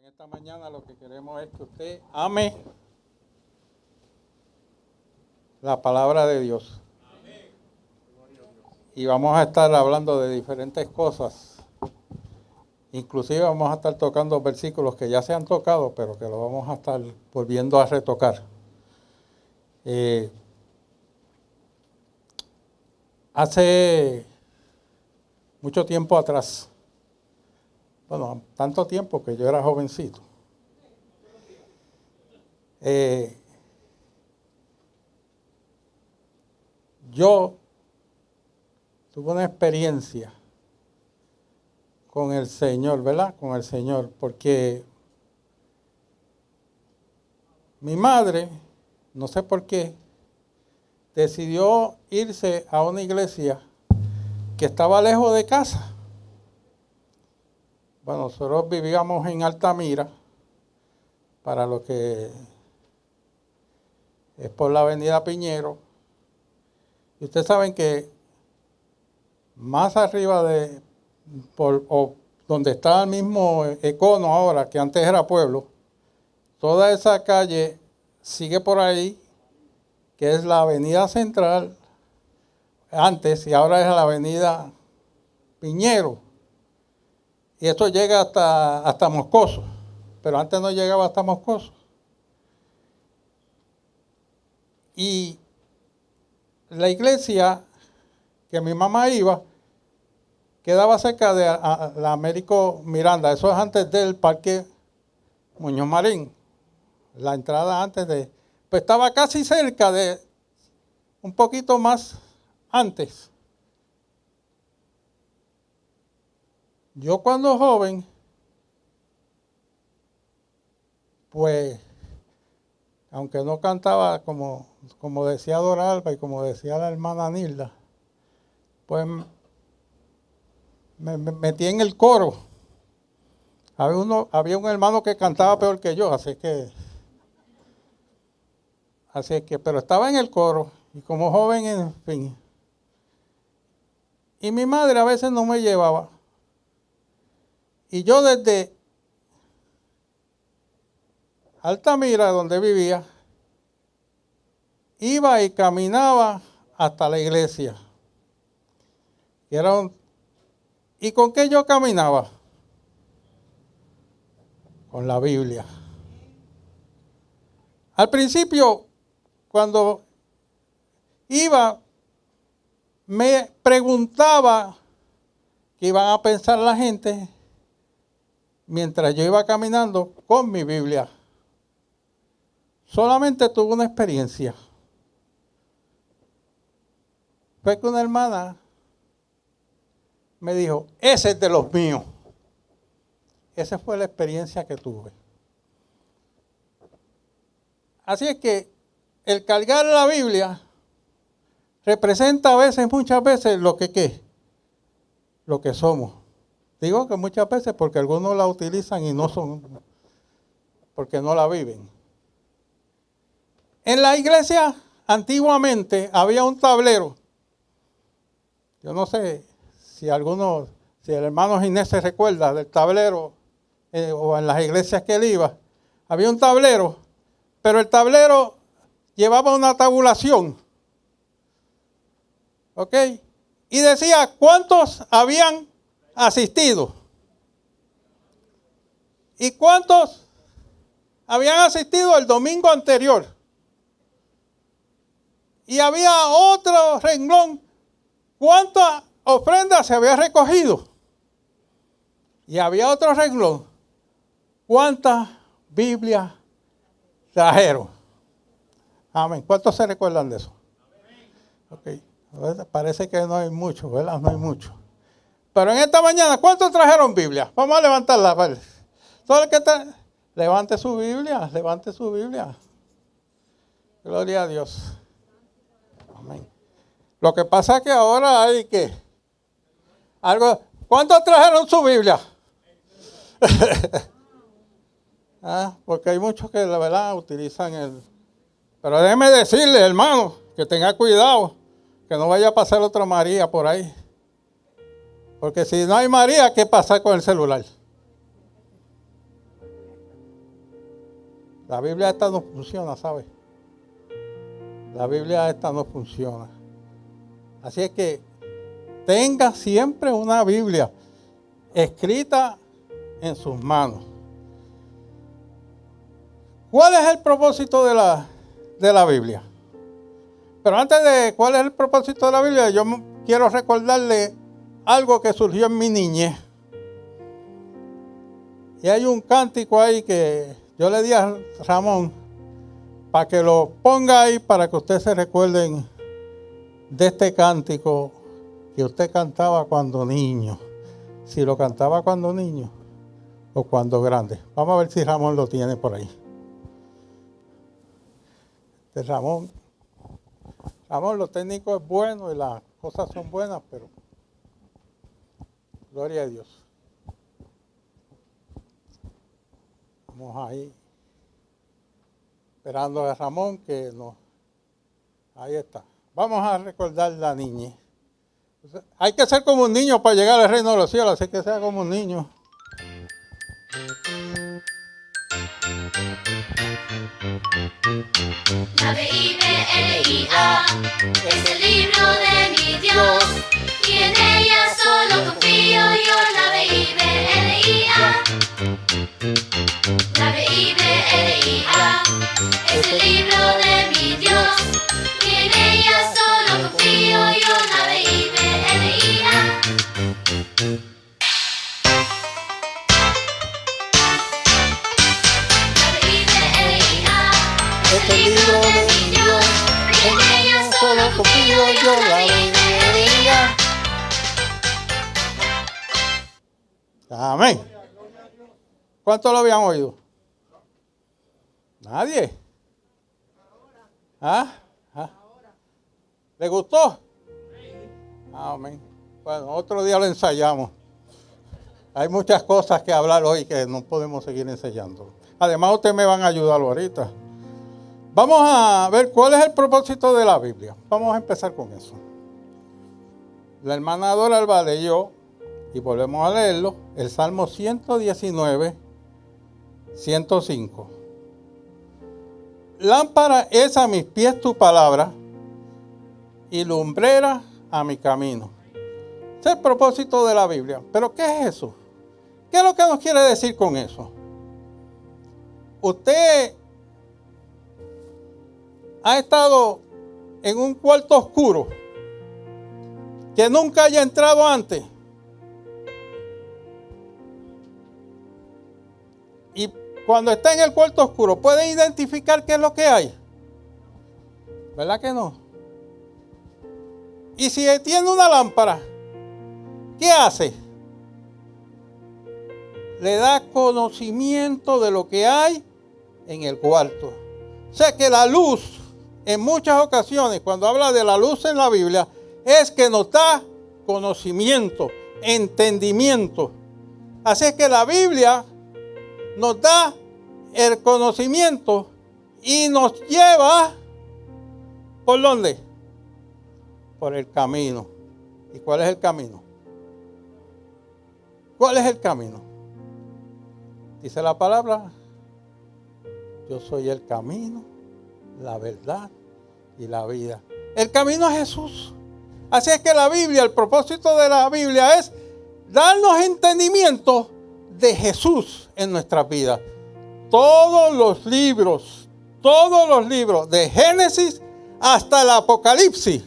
esta mañana lo que queremos es que usted ame la palabra de Dios. Y vamos a estar hablando de diferentes cosas. Inclusive vamos a estar tocando versículos que ya se han tocado, pero que lo vamos a estar volviendo a retocar. Hace mucho tiempo atrás, bueno, tanto tiempo que yo era jovencito, yo tuve una experiencia con el Señor, ¿verdad? Con el Señor, porque mi madre, no sé por qué, decidió irse a una iglesia que estaba lejos de casa. Bueno, nosotros vivíamos en Altamira, para lo que es por la avenida Piñero. Y ustedes saben que más arriba de, donde está el mismo Econo ahora, que antes era pueblo, toda esa calle sigue por ahí, que es la avenida Central, antes, y ahora es la avenida Piñero. Y esto llega hasta Moscoso, pero antes no llegaba hasta Moscoso. Y la iglesia que mi mamá iba quedaba cerca de la Américo Miranda. Eso es antes del Parque Muñoz Marín. La entrada antes de... Pues estaba casi cerca de... Un poquito más antes. Yo cuando joven, pues, aunque no cantaba como decía Dora Alba y como decía la hermana Nilda, pues me metí en el coro. Había un hermano que cantaba peor que yo, así que, pero estaba en el coro y como joven, en fin. Y mi madre a veces no me llevaba. Y yo desde Altamira, donde vivía, iba y caminaba hasta la iglesia. ¿Y con qué yo caminaba? Con la Biblia. Al principio, cuando iba, me preguntaba qué iban a pensar la gente mientras yo iba caminando con mi Biblia. Solamente tuve una experiencia. Fue que una hermana me dijo, ese es de los míos. Esa fue la experiencia que tuve. Así es que el cargar la Biblia representa muchas veces lo que somos. Digo que muchas veces porque algunos la utilizan y no son, porque no la viven. En la iglesia antiguamente había un tablero. Yo no sé si el hermano Ginés se recuerda del tablero o en las iglesias que él iba. Había un tablero, pero el tablero llevaba una tabulación. ¿Ok? Y decía cuántos habían asistido. ¿Y cuántos habían asistido el domingo anterior? Y había otro renglón. ¿Cuántas ofrendas se había recogido? Y había otro renglón. ¿Cuántas Biblias trajeron? Amén. ¿Cuántos se recuerdan de eso? Okay. Parece que no hay mucho, ¿verdad? No hay mucho. Pero en esta mañana, ¿cuántos trajeron Biblia? Vamos a levantarla. ¿Vale? Todo el que levante su Biblia, levante su Biblia. Gloria a Dios. Amén. Lo que pasa es que ahora hay ¿cuántos trajeron su Biblia? Porque hay muchos que la verdad utilizan Pero déjeme decirle, hermano, que tenga cuidado, que no vaya a pasar otra María por ahí. Porque si no hay María, ¿qué pasa con el celular? La Biblia esta no funciona, ¿sabes? La Biblia esta no funciona. Así es que tenga siempre una Biblia escrita en sus manos. ¿Cuál es el propósito de la Biblia? Pero antes de cuál es el propósito de la Biblia, yo quiero recordarle algo que surgió en mi niñez. Y hay un cántico ahí que yo le di a Ramón para que lo ponga ahí para que ustedes se recuerden de este cántico que usted cantaba cuando niño. Si lo cantaba cuando niño o cuando grande. Vamos a ver si Ramón lo tiene por ahí. Ramón, lo técnico es bueno y las cosas son buenas, pero gloria a Dios. Vamos ahí, esperando a Ramón que nos... Ahí está. Vamos a recordar la niñez. Hay que ser como un niño para llegar al reino de los cielos, así que sea como un niño. La Biblia es el libro de mi Dios y en ella solo confío yo. La Biblia, la Biblia es el libro de mi Dios y en ella solo confío yo. La Biblia. Es el libro de mi Dios, en ella solo confío yo. La Biblia. Amén. ¿Cuántos lo habían oído? Nadie. ¿Ah? ¿Le gustó? Amén. Bueno, otro día lo ensayamos. Hay muchas cosas que hablar hoy que no podemos seguir ensayando. Además, ustedes me van a ayudar ahorita. Vamos a ver cuál es el propósito de la Biblia. Vamos a empezar con eso. La hermana Dora Alba leyó, y volvemos a leerlo, el Salmo 119, 105. Lámpara es a mis pies tu palabra y lumbrera a mi camino. Ese es el propósito de la Biblia. ¿Pero qué es eso? ¿Qué es lo que nos quiere decir con eso? Usted ha estado en un cuarto oscuro que nunca haya entrado antes. Y cuando está en el cuarto oscuro, ¿puede identificar qué es lo que hay? ¿Verdad que no? Y si tiene una lámpara, ¿qué hace? Le da conocimiento de lo que hay en el cuarto. O sea que la luz, en muchas ocasiones, cuando habla de la luz en la Biblia, es que nos da conocimiento, entendimiento. Así es que la Biblia nos da el conocimiento y nos lleva, ¿por dónde? Por el camino. ¿Y cuál es el camino? ¿Cuál es el camino? Dice la palabra, yo soy el camino, la verdad y la vida. El camino es Jesús. Así es que la Biblia, el propósito de la Biblia es darnos entendimiento de Jesús en nuestras vidas. Todos los libros, de Génesis hasta el Apocalipsis,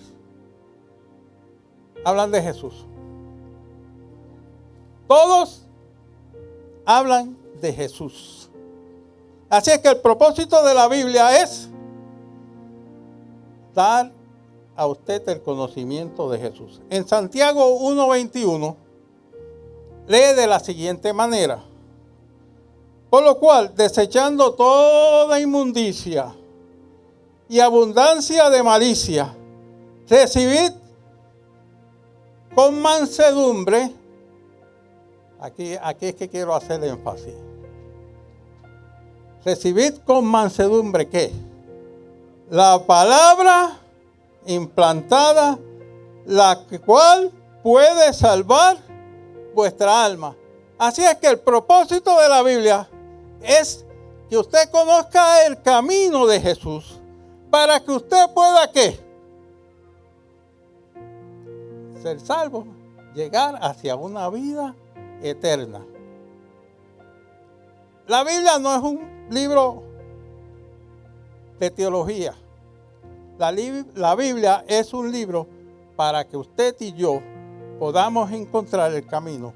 hablan de Jesús. Todos hablan de Jesús. Así es que el propósito de la Biblia es dar a usted el conocimiento de Jesús. En Santiago 1:21 lee de la siguiente manera: por lo cual, desechando toda inmundicia y abundancia de malicia, recibid con mansedumbre. Aquí es que quiero hacer énfasis. Recibid con mansedumbre, ¿qué? La palabra implantada, la cual puede salvar vuestra alma. Así es que el propósito de la Biblia es que usted conozca el camino de Jesús para que usted pueda, ¿qué? Ser salvo, llegar hacia una vida eterna. La Biblia no es un libro de teología. La Biblia es un libro para que usted y yo podamos encontrar el camino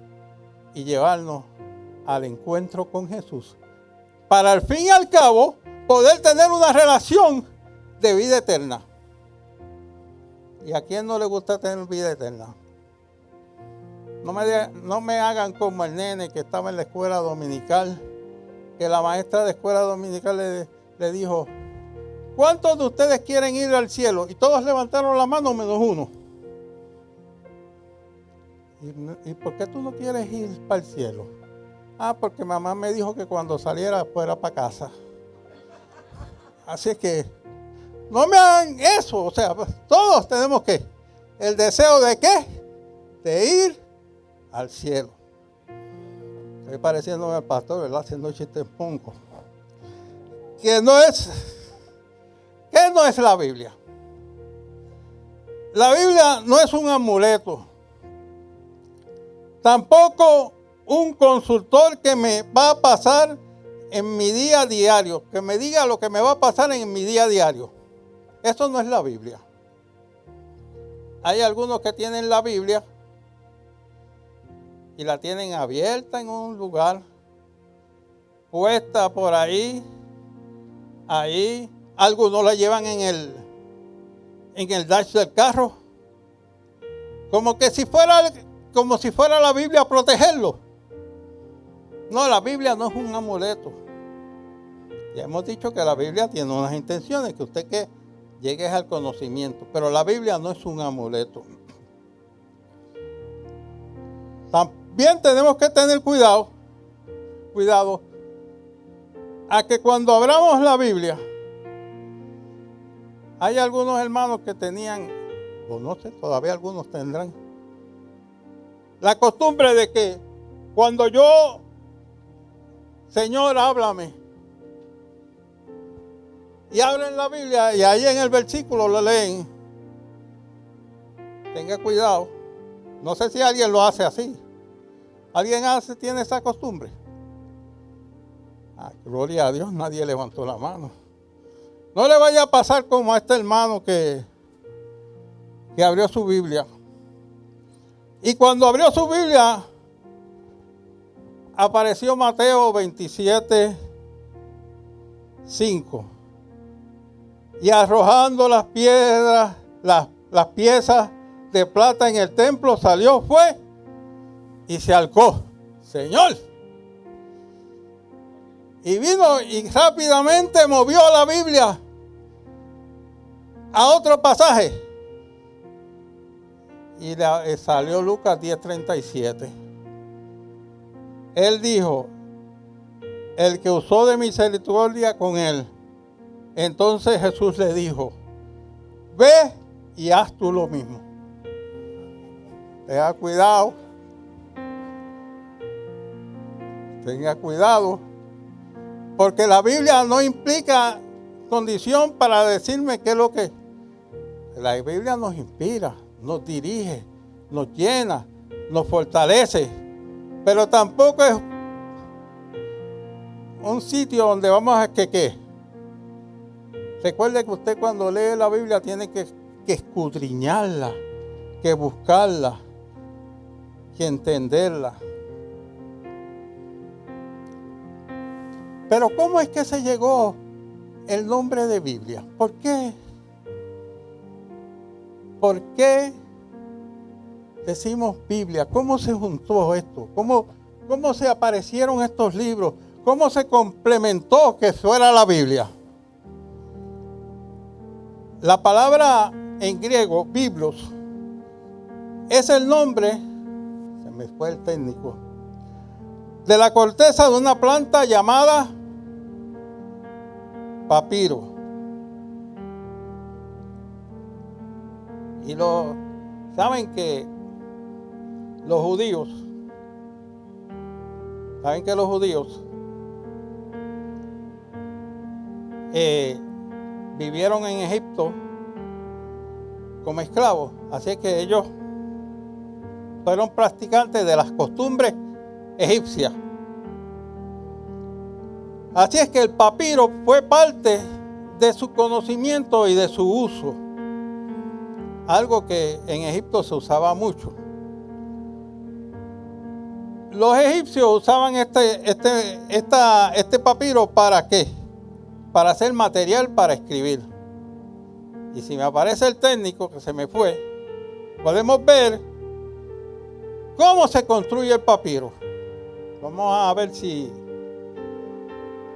y llevarnos al encuentro con Jesús. Para al fin y al cabo poder tener una relación de vida eterna. ¿Y a quién no le gusta tener vida eterna? No me hagan como el nene que estaba en la escuela dominical, que la maestra de escuela dominical le dijo: ¿cuántos de ustedes quieren ir al cielo? Y todos levantaron la mano menos uno. ¿Y por qué tú no quieres ir para el cielo? Ah, porque mamá me dijo que cuando saliera fuera para casa. Así es que no me hagan eso. O sea, todos tenemos que, el deseo de ¿qué? De ir al cielo. Estoy pareciéndome al pastor, ¿verdad? Haciendo chistes poncos. ¿Qué no es la Biblia? La Biblia no es un amuleto. Tampoco un consultor que me va a pasar en mi día diario, que me diga lo que me va a pasar en mi día diario. Eso no es la Biblia. Hay algunos que tienen la Biblia y la tienen abierta en un lugar, puesta por ahí. Algunos la llevan en el dash del carro, como si fuera la Biblia a protegerlo. No, la Biblia no es un amuleto. Ya hemos dicho que la Biblia tiene unas intenciones, que usted que llegue al conocimiento, pero la Biblia no es un amuleto. También tenemos que tener cuidado a que cuando abramos la Biblia, hay algunos hermanos que tenían, o no sé, todavía algunos tendrán, la costumbre de que cuando yo, Señor, háblame, y abren la Biblia y ahí en el versículo lo leen. Tenga cuidado. No sé si alguien lo hace así. ¿Alguien tiene esa costumbre? Gloria a Dios, nadie levantó la mano. No le vaya a pasar como a este hermano que abrió su Biblia. Y cuando abrió su Biblia, apareció Mateo 27, 5. Y arrojando las piedras, las piezas de plata en el templo, fue y se alcó. Señor. Y vino y rápidamente movió la Biblia a otro pasaje. Y salió Lucas 10:37. Él dijo: el que usó de misericordia con él. Entonces Jesús le dijo: ve y haz tú lo mismo. Tenga cuidado. Tenga cuidado. Porque la Biblia no implica condición para decirme qué es lo que... La Biblia nos inspira, nos dirige, nos llena, nos fortalece. Pero tampoco es un sitio donde vamos a ¿qué? Recuerde que usted cuando lee la Biblia tiene que escudriñarla, que buscarla, que entenderla. Pero ¿cómo es que se llegó el nombre de Biblia? ¿Por qué? ¿Por qué decimos Biblia? ¿Cómo se juntó esto? ¿Cómo se aparecieron estos libros? ¿Cómo se complementó que fuera la Biblia? La palabra en griego, biblos, es el nombre, se me fue el técnico, de la corteza de una planta llamada papiro. Y saben que los judíos, vivieron en Egipto como esclavos. Así que ellos fueron practicantes de las costumbres egipcias. Así es que el papiro fue parte de su conocimiento y de su uso. Algo que en Egipto se usaba mucho. Los egipcios usaban este papiro ¿para qué? Para hacer material para escribir. Y si me aparece el técnico que se me fue, podemos ver cómo se construye el papiro. Vamos a ver si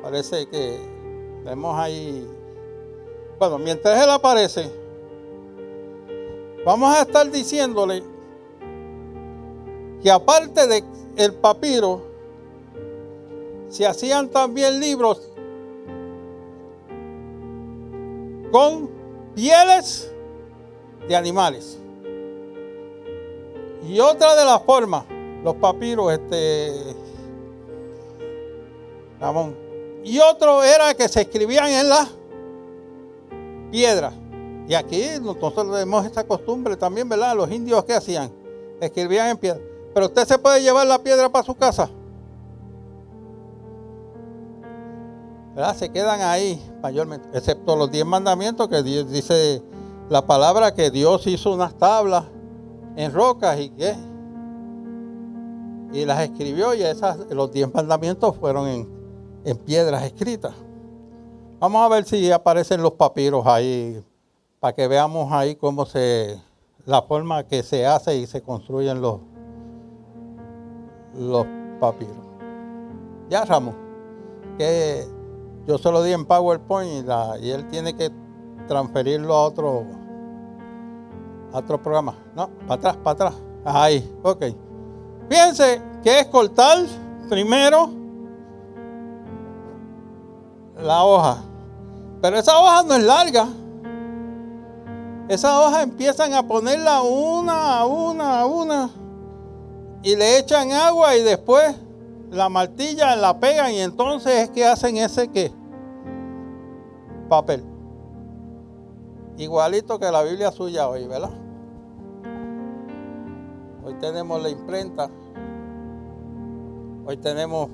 parece que tenemos ahí. Bueno, mientras él aparece, vamos a estar diciéndole que aparte del papiro, se hacían también libros con pieles de animales. Y otra de las formas, los papiros, Ramón. Y otro era que se escribían en las piedras. Y aquí nosotros tenemos esta costumbre también, ¿verdad? Los indios, ¿qué hacían? Escribían en piedra. Pero usted se puede llevar la piedra para su casa, ¿verdad? Se quedan ahí mayormente, excepto los 10 mandamientos que Dios dice la palabra que Dios hizo unas tablas en rocas y las escribió, y los 10 mandamientos fueron en piedras escritas. Vamos a ver si aparecen los papiros ahí para que veamos ahí cómo la forma que se hace y se construyen los papiros. Ya, Ramón, que yo se lo di en PowerPoint y él tiene que transferirlo a otro programa. No, para atrás. Ahí, ok. Fíjense que es cortar primero la hoja. Pero esa hoja no es larga. Esa hoja empiezan a ponerla una a una. Y le echan agua y después la martillan, la pegan, y entonces es que hacen ese ¿qué? Papel. Igualito que la Biblia suya hoy, ¿verdad? Hoy tenemos la imprenta. Hoy tenemos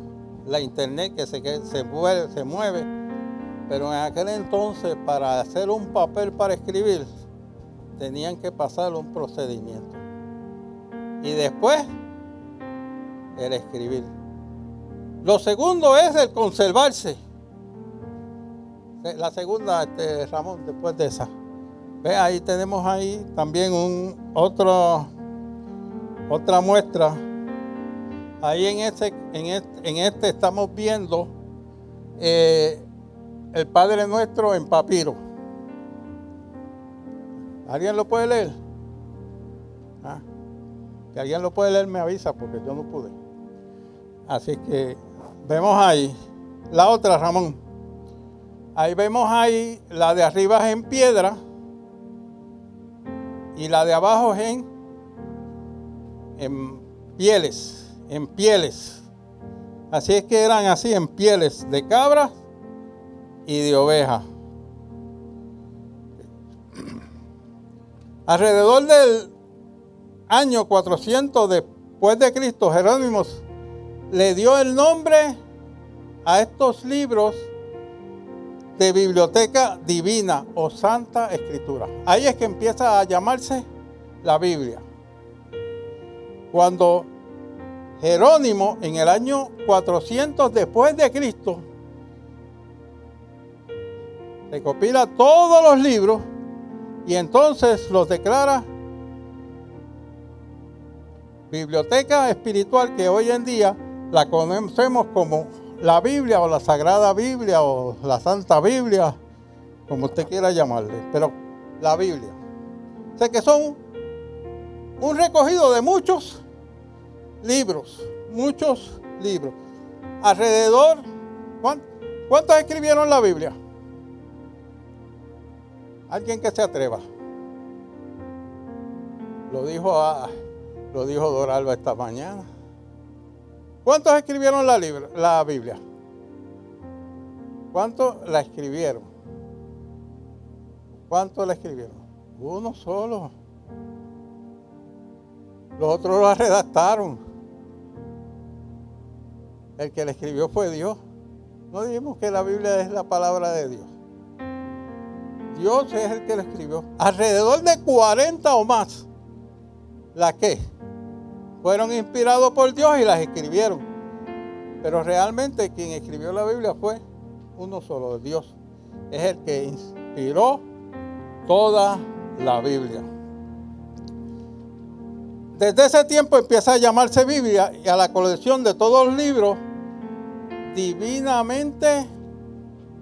la internet que se mueve. Pero en aquel entonces, para hacer un papel para escribir, tenían que pasar un procedimiento. Y después el escribir. Lo segundo es el conservarse. La segunda, Ramón, después de esa. Ve, ahí tenemos ahí también otra muestra. Ahí en este estamos viendo el Padre Nuestro en papiro. ¿Alguien lo puede leer? Si alguien lo puede leer, me avisa, porque yo no pude. Así que vemos ahí la otra, Ramón. Ahí vemos ahí la de arriba es en piedra y la de abajo es en pieles. Así es que eran así, en pieles de cabra y de oveja. Alrededor del año 400 después de Cristo, Jerónimo le dio el nombre a estos libros de Biblioteca Divina o Santa Escritura. Ahí es que empieza a llamarse la Biblia. Cuando Jerónimo, en el año 400 después de Cristo, recopila todos los libros y entonces los declara biblioteca espiritual, que hoy en día la conocemos como la Biblia o la Sagrada Biblia o la Santa Biblia, como usted quiera llamarle, pero la Biblia. O sea que son un recogido de muchos libros. Alrededor, ¿cuántos escribieron la Biblia? Alguien que se atreva. Lo dijo Doralba esta mañana. ¿Cuántos escribieron la Biblia? ¿Cuántos la escribieron? ¿Cuántos la escribieron? Uno solo. Los otros la redactaron. El que la escribió fue Dios. No dijimos que la Biblia es la palabra de Dios. Dios es el que la escribió. Alrededor de 40 o más. ¿La qué? Fueron inspirados por Dios y las escribieron. Pero realmente quien escribió la Biblia fue uno solo, Dios. Es el que inspiró toda la Biblia. Desde ese tiempo empieza a llamarse Biblia y a la colección de todos los libros divinamente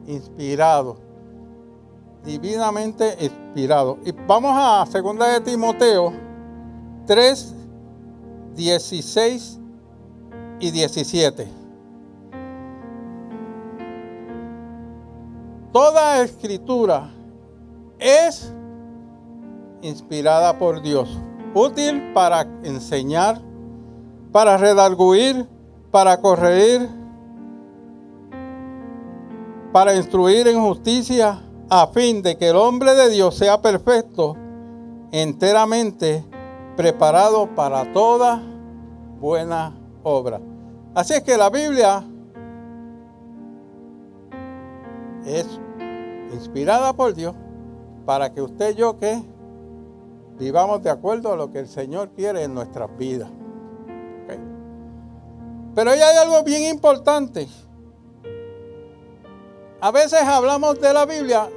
inspirados. Divinamente inspirados. Y vamos a 2 de Timoteo 3, 16 y 17. Toda escritura es inspirada por Dios, útil para enseñar, para redarguir, para corregir, para instruir en justicia, a fin de que el hombre de Dios sea perfecto, enteramente preparado para toda buena obra. Así es que la Biblia es inspirada por Dios para que usted y yo que vivamos de acuerdo a lo que el Señor quiere en nuestras vidas. ¿Okay? Pero ahí hay algo bien importante. A veces hablamos de la Biblia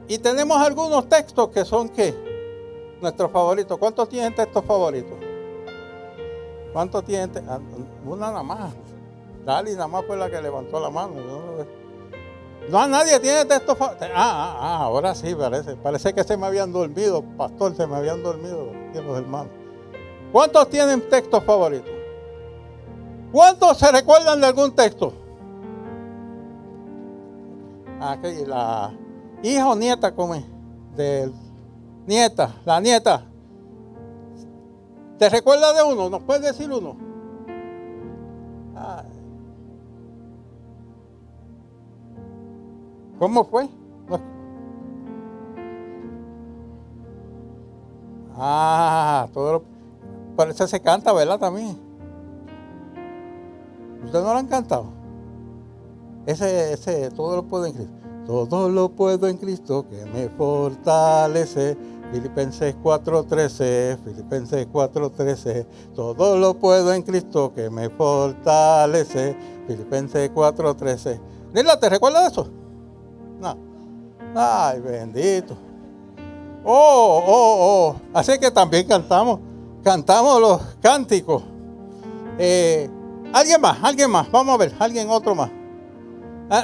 y tenemos algunos textos que son ¿qué? Nuestros favoritos. ¿Cuántos tienen textos favoritos? ¿Cuántos tienen? Una nada más. Dali nada más fue la que levantó la mano. No, nadie tiene texto favorito. Ahora sí parece. Parece que se me habían dormido, pastor, se me habían dormido los hermanos. ¿Cuántos tienen textos favoritos? ¿Cuántos se recuerdan de algún texto? Aquí la hija o nieta, ¿cómo es? La nieta. ¿Te recuerdas de uno? ¿Nos puedes decir uno? ¿Cómo fue? Por eso se canta, ¿verdad? También. ¿Ustedes no lo han cantado? Ese, todo lo puedo en Cristo. Todo lo puedo en Cristo que me fortalece. Filipenses 4:13, Filipenses 4:13. Todo lo puedo en Cristo que me fortalece. Filipenses 4:13. Nila, ¿te recuerdas de eso? No. Ay, bendito. Así que también cantamos los cánticos. Alguien más. Vamos a ver, otro más.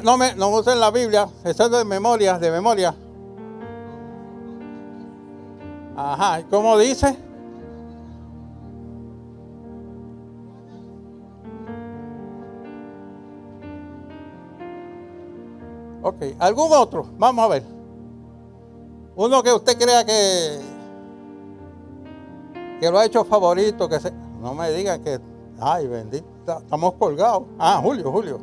No usen la Biblia, eso es de memoria. Ajá, ¿cómo dice? Ok, ¿algún otro? Vamos a ver. Uno que usted crea que lo ha hecho favorito, no me digan que, ay, bendito, estamos colgados. Julio.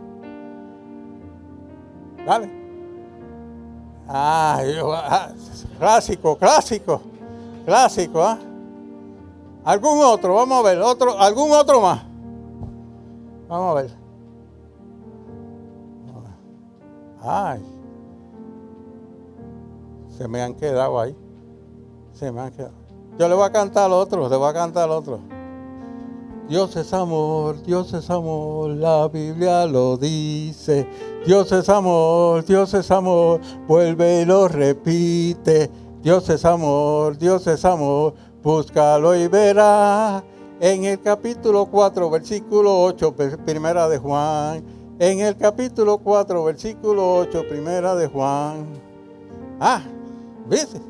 Dale. Clásico. ¿Algún otro? Vamos a ver, algún otro más. Vamos a ver. Ay. Se me han quedado ahí. Yo le voy a cantar al otro. Dios es amor, la Biblia lo dice. Dios es amor, vuelve y lo repite. Dios es amor, búscalo y verás. En el capítulo 4, versículo 8, primera de Juan. En el capítulo 4, versículo 8, primera de Juan. ¿Viste?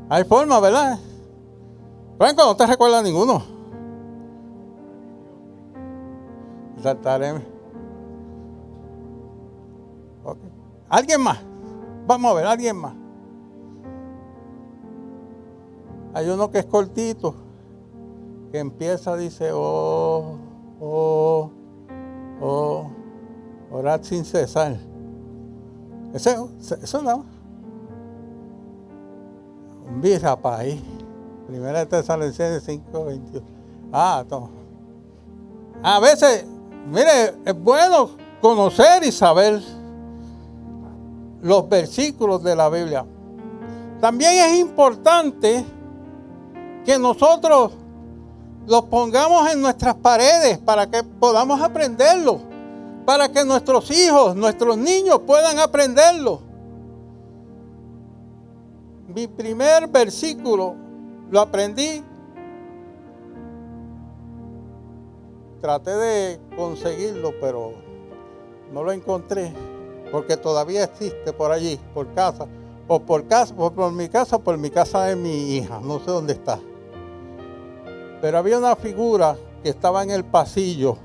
Hay forma, ¿verdad? Franco, no te recuerda ninguno. Saltaré. Okay. ¿Alguien más? Vamos a ver, alguien más. Hay uno que es cortito, que empieza, dice, orad sin cesar. Eso nada más. Mira para ahí. Primera de Tesalonicenses 5:21. No. A veces, mire, es bueno conocer y saber los versículos de la Biblia. También es importante que nosotros los pongamos en nuestras paredes para que podamos aprenderlo, para que nuestros hijos, nuestros niños puedan aprenderlo. Mi primer versículo lo aprendí. Traté de conseguirlo, pero no lo encontré, porque todavía existe por allí, por mi casa, o por mi casa de mi hija, no sé dónde está. Pero había una figura que estaba en el pasillo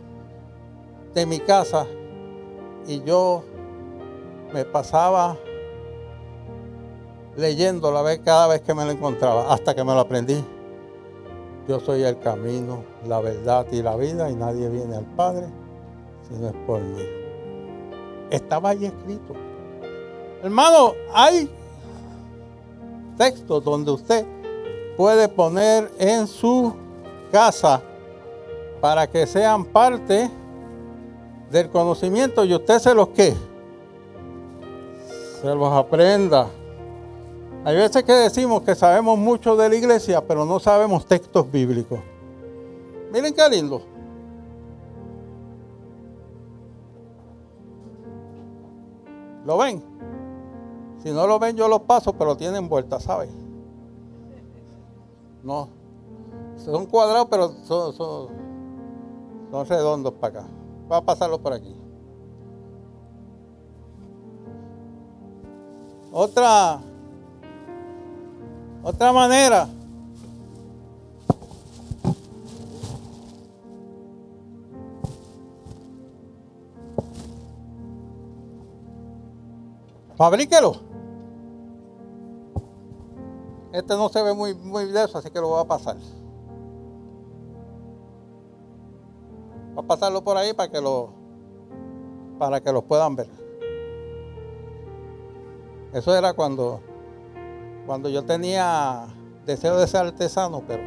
de mi casa y yo me pasaba leyéndola cada vez que me la encontraba, hasta que me lo aprendí. Yo soy el camino, la verdad y la vida, y nadie viene al Padre si no es por mí. Estaba ahí escrito. Hermano, hay textos donde usted puede poner en su casa para que sean parte del conocimiento y usted se los aprenda. Hay veces que decimos que sabemos mucho de la iglesia, pero no sabemos textos bíblicos. Miren qué lindo. ¿Lo ven? Si no lo ven, yo los paso, pero tienen vuelta, ¿saben? No. Son cuadrados, pero son redondos para acá. Voy a pasarlo por aquí. Otra manera. Fabríquelo. Este no se ve muy de eso, así que lo voy a pasar. Voy a pasarlo por ahí para que los puedan ver. Eso era cuando yo tenía deseo de ser artesano, pero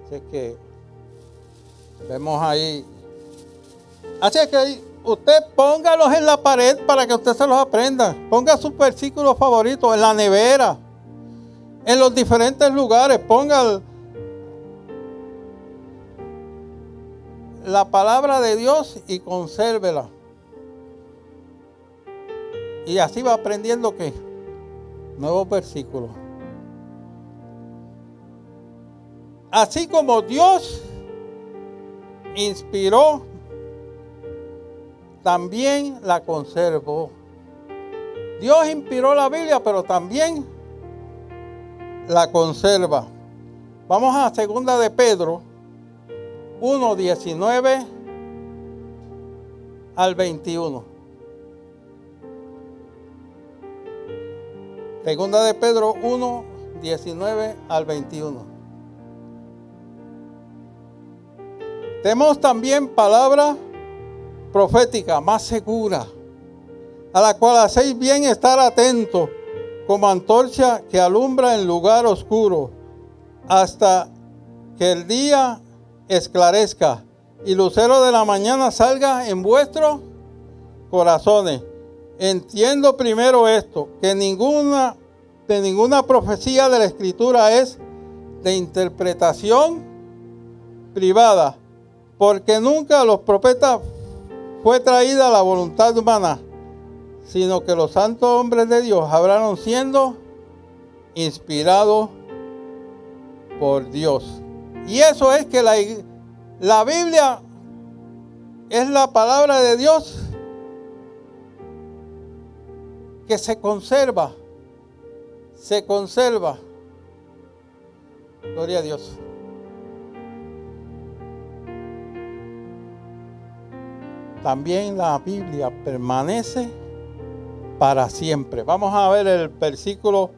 así que vemos ahí. Así que usted póngalos en la pared para que usted se los aprenda. Ponga sus versículos favoritos en la nevera, en los diferentes lugares. Ponga la palabra de Dios y consérvela. Y así va aprendiendo nuevos versículos. Así como Dios inspiró, también la conservó. Dios inspiró la Biblia, pero también la conserva. Vamos a 2 de Pedro 1:19 al 21. Segunda de Pedro 1:19 al 21. Tenemos también palabra profética más segura, a la cual hacéis bien estar atentos, como antorcha que alumbra en lugar oscuro, hasta que el día esclarezca y lucero de la mañana salga en vuestros corazones. Entiendo primero esto, que ninguna profecía de la Escritura es de interpretación privada, porque nunca a los profetas fue traída la voluntad humana, sino que los santos hombres de Dios hablaron siendo inspirados por Dios. Y eso es que la Biblia es la palabra de Dios que se conserva. Gloria a Dios. También la Biblia permanece para siempre. Vamos a ver el versículo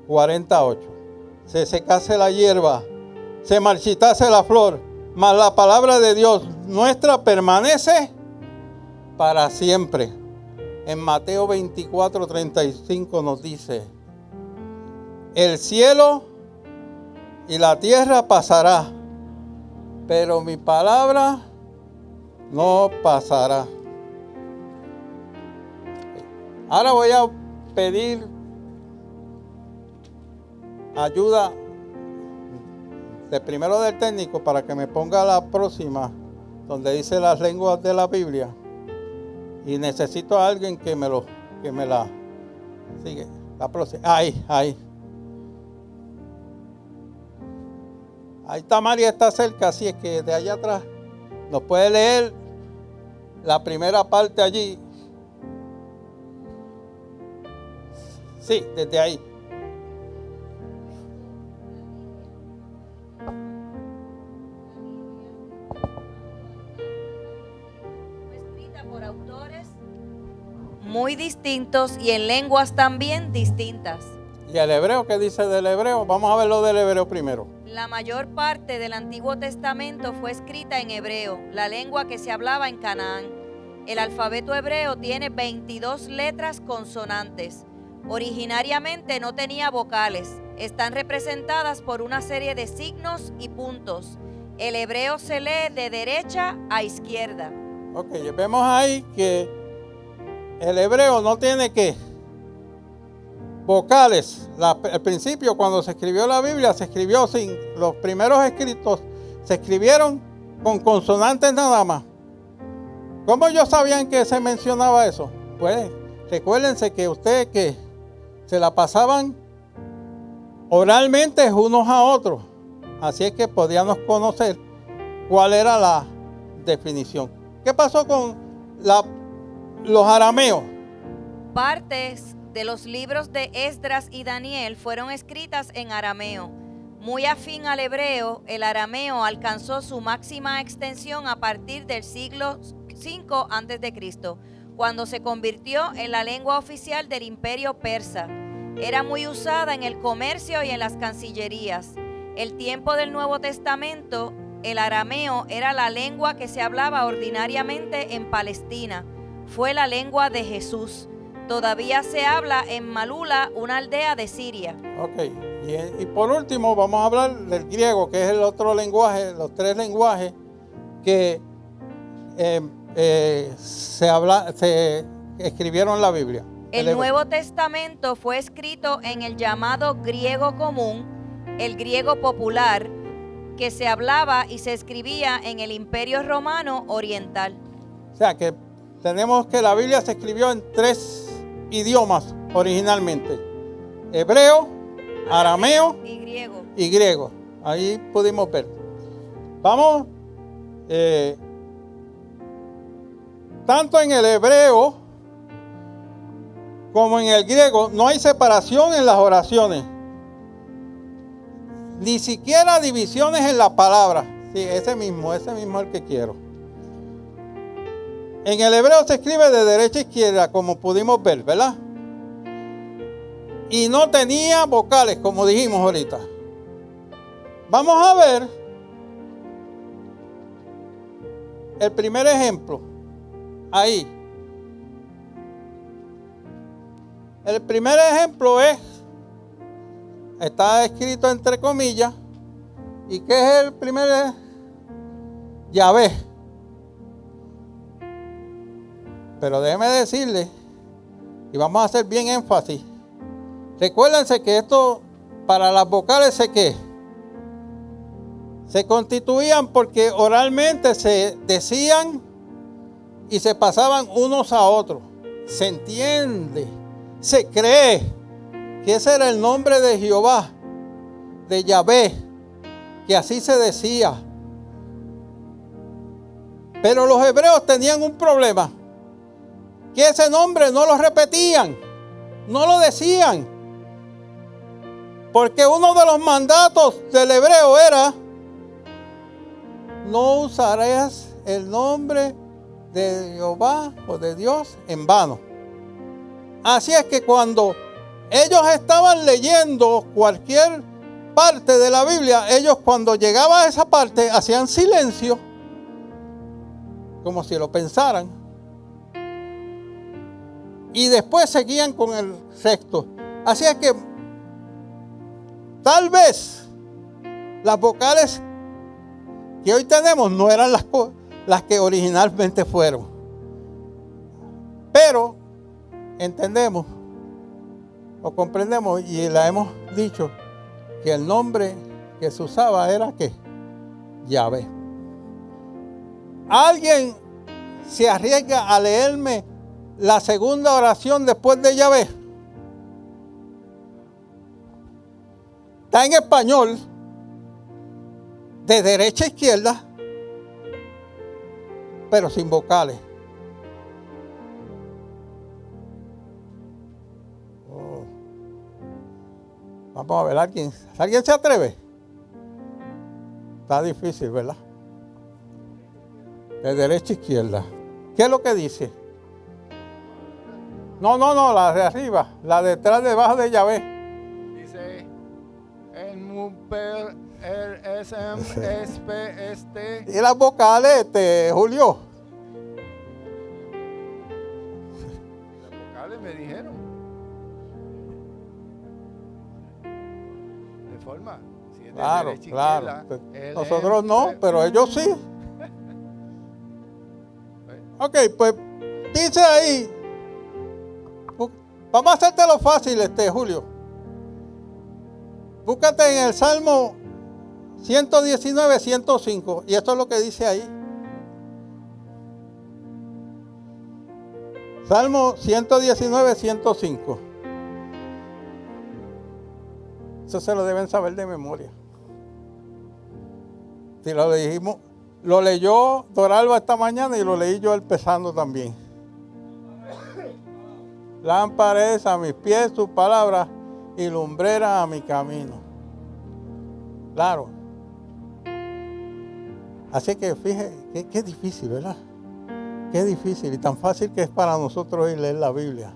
48. Se secase la hierba, se marchitase la flor, mas la palabra de Dios nuestra permanece para siempre. en Mateo 24:35 nos dice: el cielo y la tierra pasará, pero mi palabra no pasará. Ahora voy a pedir ayuda de primero del técnico para que me ponga la próxima, donde dice las lenguas de la Biblia. Y necesito a alguien que me la sigue. La próxima. Ahí. Ahí está María, está cerca, así es que de allá atrás nos puede leer la primera parte allí. Sí, desde ahí. Escrita por autores muy distintos y en lenguas también distintas. ¿Y el hebreo qué dice del hebreo? Vamos a ver lo del hebreo primero. La mayor parte del Antiguo Testamento fue escrita en hebreo, la lengua que se hablaba en Canaán. El alfabeto hebreo tiene 22 letras consonantes. Originariamente no tenía vocales. Están representadas por una serie de signos y puntos. El hebreo se lee de derecha a izquierda. Ok, vemos ahí que el hebreo no tiene ¿qué? Vocales. Al principio, cuando se escribió la Biblia, se escribió sin los primeros escritos, se escribieron con consonantes nada más. ¿Cómo ellos sabían que se mencionaba eso? Pues recuérdense que ustedes que se la pasaban oralmente unos a otros, así es que podíamos conocer cuál era la definición. ¿Qué pasó con los arameos? Partes de los libros de Esdras y Daniel fueron escritas en arameo. Muy afín al hebreo, el arameo alcanzó su máxima extensión a partir del siglo V a.C., cuando se convirtió en la lengua oficial del imperio persa. Era muy usada en el comercio y en las cancillerías. El tiempo del Nuevo Testamento, el arameo era la lengua que se hablaba ordinariamente en Palestina. Fue la lengua de Jesús. Todavía se habla en Malula, una aldea de Siria. Ok, y por último vamos a hablar del griego, que es el otro lenguaje, los tres lenguajes que se escribieron en la Biblia. El Nuevo Testamento fue escrito en el llamado griego común, el griego popular, que se hablaba y se escribía en el Imperio Romano Oriental. O sea que tenemos que la Biblia se escribió en tres idiomas originalmente: hebreo, arameo y griego. Ahí pudimos ver. Vamos, tanto en el hebreo como en el griego no hay separación en las oraciones, ni siquiera divisiones en las palabras. Sí, ese mismo es el que quiero. En el hebreo se escribe de derecha a izquierda, como pudimos ver, ¿verdad? Y no tenía vocales, como dijimos ahorita. Vamos a ver el primer ejemplo. Ahí. El primer ejemplo está escrito entre comillas. ¿Y qué es el primer? Yahvé. Pero déjeme decirle, y vamos a hacer bien énfasis. Recuérdense que esto, para las vocales, se constituían porque oralmente se decían y se pasaban unos a otros. Se entiende, se cree que ese era el nombre de Jehová, de Yahvé, que así se decía. Pero los hebreos tenían un problema, que ese nombre no lo repetían, no lo decían. Porque uno de los mandatos del hebreo era: no usarás el nombre de Jehová o de Dios en vano. Así es que cuando ellos estaban leyendo cualquier parte de la Biblia, ellos cuando llegaba a esa parte hacían silencio, como si lo pensaran. y después seguían con el resto. Así es que tal vez las vocales que hoy tenemos no eran las que originalmente fueron. Pero entendemos o comprendemos y la hemos dicho que el nombre que se usaba era ¿qué? Yahvé. ¿Alguien se arriesga a leerme la segunda oración después de Yahvé? Está en español, de derecha a izquierda, pero sin vocales. Vamos a ver, ¿alguien se atreve? Está difícil, ¿verdad? De derecha a izquierda. ¿Qué es lo que dice? No, la de arriba, la detrás, debajo de Yahvé. Dice, en Muper, este. ¿Y las vocales, Julio? Las vocales me dijeron. De forma, si es de Claro, derecha a claro. izquierda, Nosotros no, pero ellos sí. Ok, pues dice ahí. Vamos a hacértelo fácil, Julio. Búscate en el Salmo 119, 105. Y esto es lo que dice ahí. Salmo 119, 105. Eso se lo deben saber de memoria. Si lo dijimos, lo leyó Doralba esta mañana y lo leí yo empezando también. Lámpara es a mis pies tu palabra y lumbrera a mi camino. Claro. Así que fíjate, qué difícil, ¿verdad? Qué difícil y tan fácil que es para nosotros ir leer la Biblia.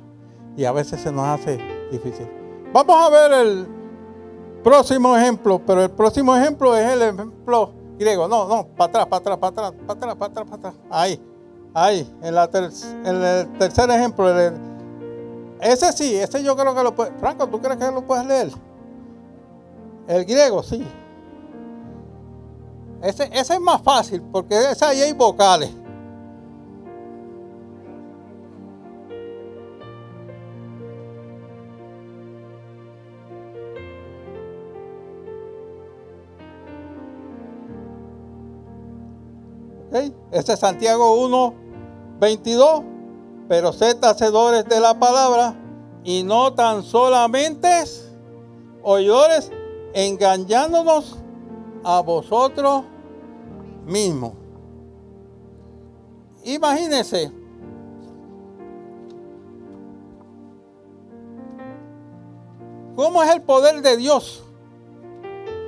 Y a veces se nos hace difícil. Vamos a ver el próximo ejemplo, pero el próximo ejemplo es el ejemplo griego. No, para atrás. Ahí, en el tercer ejemplo. Ese yo creo que lo puedes. Franco, ¿tú crees que lo puedes leer? El griego, sí. Ese es más fácil, porque ahí hay vocales. ¿Okay? Ese es Santiago 1, 22. Pero sed hacedores de la palabra y no tan solamente oidores, engañándonos a vosotros mismos. Imagínense. ¿Cómo es el poder de Dios?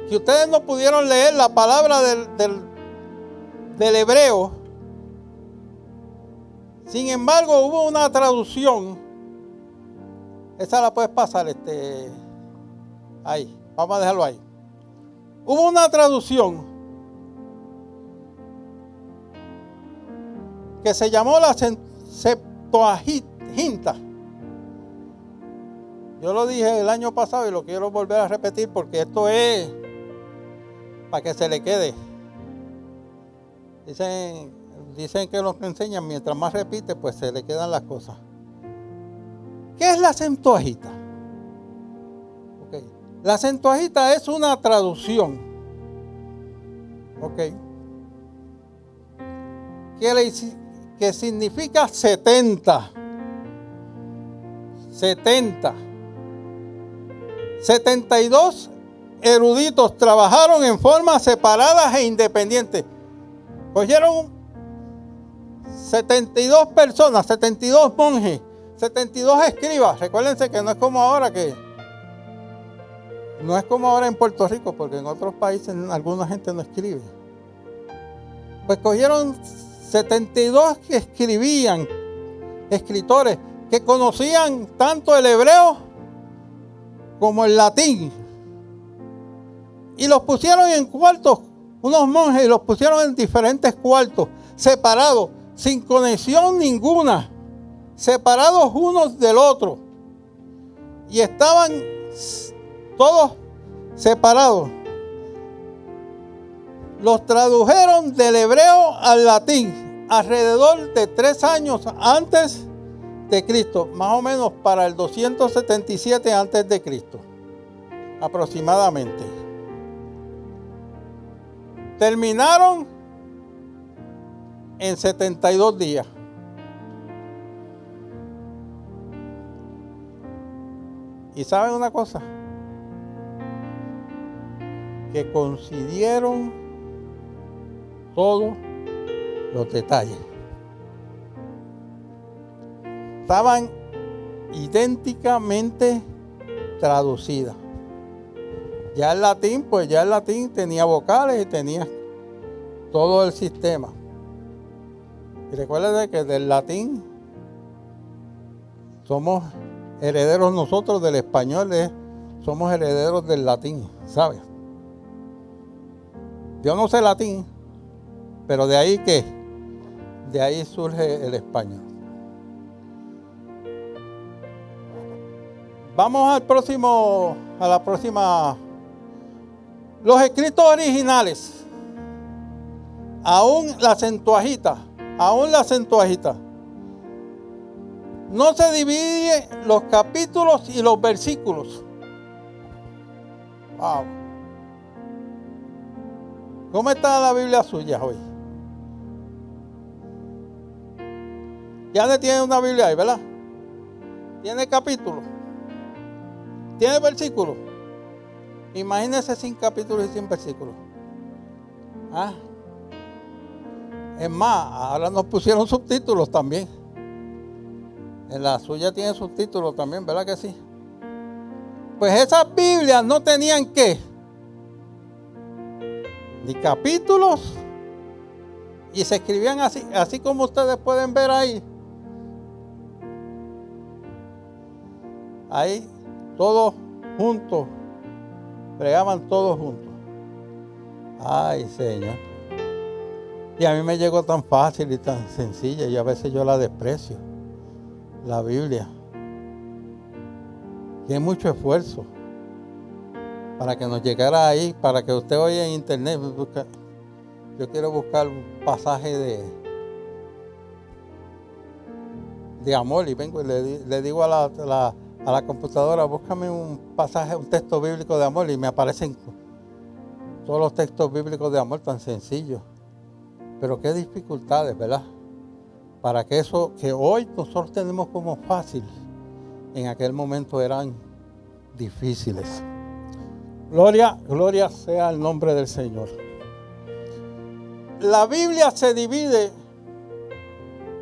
Que ustedes no pudieron leer la palabra del hebreo. Sin embargo, hubo una traducción. Esa la puedes pasar, ahí. Vamos a dejarlo ahí. Hubo una traducción que se llamó la Septuaginta. Yo lo dije el año pasado y lo quiero volver a repetir porque esto es para que se le quede. Dicen que los que enseñan, mientras más repite, pues se le quedan las cosas. ¿Qué es la Septuaginta? Okay. La Septuaginta es una traducción. Okay. Que significa 70. 72 eruditos trabajaron en forma separadas e independientes. Cogieron 72 personas, 72 monjes, 72 escribas. Recuérdense que no es como ahora en Puerto Rico, porque en otros países alguna gente no escribe. Pues cogieron 72 que escribían, escritores que conocían tanto el hebreo como el latín. Y los pusieron en cuartos, unos monjes, y los pusieron en diferentes cuartos, separados, sin conexión ninguna, separados unos del otro. Y estaban todos separados. Los tradujeron del hebreo al latín alrededor de 3 años antes de Cristo, más o menos para el 277 antes de Cristo, aproximadamente. Terminaron en 72 días. ¿Y saben una cosa? Que coincidieron todos los detalles. Estaban idénticamente traducidas. Ya el latín, pues ya el latín tenía vocales y tenía todo el sistema. Y recuerden que del latín somos herederos nosotros, del español somos herederos del latín, ¿sabes? Yo no sé latín, pero de ahí que de ahí surge el español. Vamos a la próxima. Los escritos originales, aún la Septuaginta, no se divide los capítulos y los versículos. Wow. ¿Cómo está la Biblia suya hoy? Ya le tiene una Biblia ahí, ¿verdad? Tiene capítulos. Tiene versículos. Imagínense sin capítulos y sin versículos. ¿Ah? Es más, ahora nos pusieron subtítulos también. En la suya tiene subtítulos también, ¿verdad que sí? Pues esas Biblias no tenían ¿qué? Ni capítulos. Y se escribían así como ustedes pueden ver ahí. Ahí, todos juntos. Pregaban todos juntos. Ay, Señor. Y a mí me llegó tan fácil y tan sencilla y a veces yo la desprecio. La Biblia. Y hay mucho esfuerzo para que nos llegara ahí, para que usted oye en internet. Yo quiero buscar un pasaje de amor y vengo y le digo a la computadora, búscame un pasaje, un texto bíblico de amor y me aparecen todos los textos bíblicos de amor tan sencillos. Pero qué dificultades, ¿verdad? Para que eso que hoy nosotros tenemos como fácil, en aquel momento eran difíciles. Gloria sea el nombre del Señor. La Biblia se divide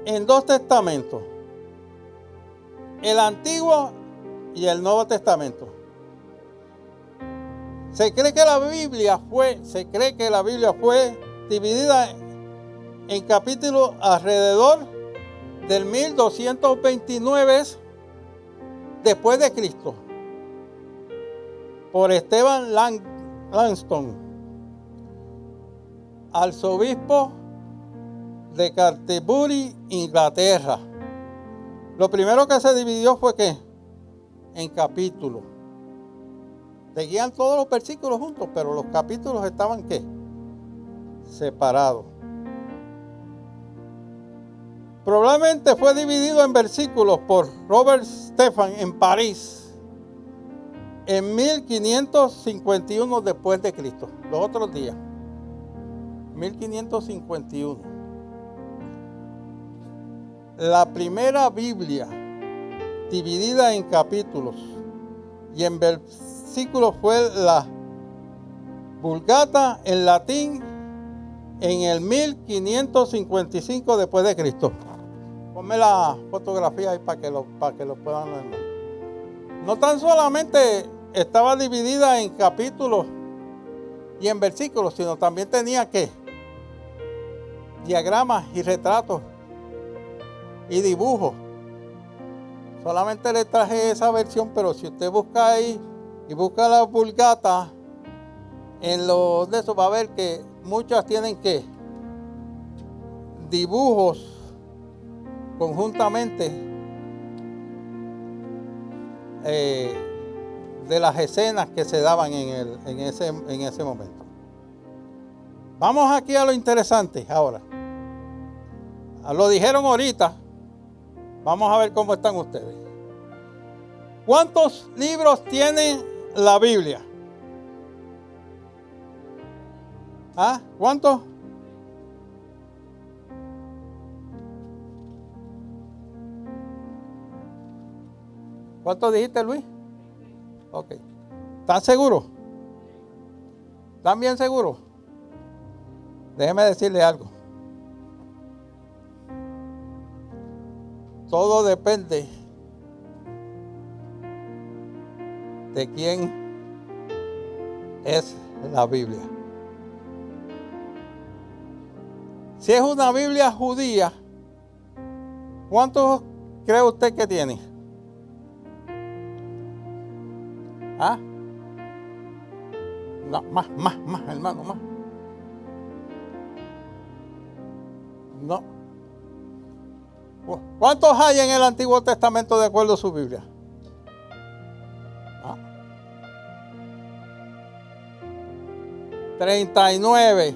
en 2 testamentos, el Antiguo y el Nuevo Testamento. Se cree que la Biblia fue dividida en capítulos alrededor del 1229 después de Cristo por Esteban Langston, arzobispo de Canterbury, Inglaterra. Lo primero que se dividió fue ¿qué? En capítulos. Seguían todos los versículos juntos, pero los capítulos estaban ¿qué? Separados. Probablemente fue dividido en versículos por Robert Stephan en París en 1551 después de Cristo, los otros días. 1551. La primera Biblia dividida en capítulos y en versículos fue la Vulgata en latín en el 1555 después de Cristo. Ponme la fotografía ahí para que lo puedan ver. No tan solamente estaba dividida en capítulos y en versículos, sino también tenía ¿qué? Diagramas y retratos y dibujos. Solamente le traje esa versión, pero si usted busca ahí y busca la Vulgata, en los de eso va a ver que muchas tienen ¿qué? Dibujos conjuntamente de las escenas que se daban en ese momento. Vamos aquí a lo interesante ahora. Lo dijeron ahorita. Vamos a ver cómo están ustedes. ¿Cuántos libros tiene la Biblia? ¿Ah? ¿Cuántos? ¿Cuántos dijiste, Luis? Ok. ¿Están seguros? ¿Están bien seguros? Déjeme decirle algo. Todo depende de quién es la Biblia. Si es una Biblia judía, ¿cuántos cree usted que tiene? ¿Ah? No, más, hermano, más. No. ¿Cuántos hay en el Antiguo Testamento de acuerdo a su Biblia? ¿Ah? 39.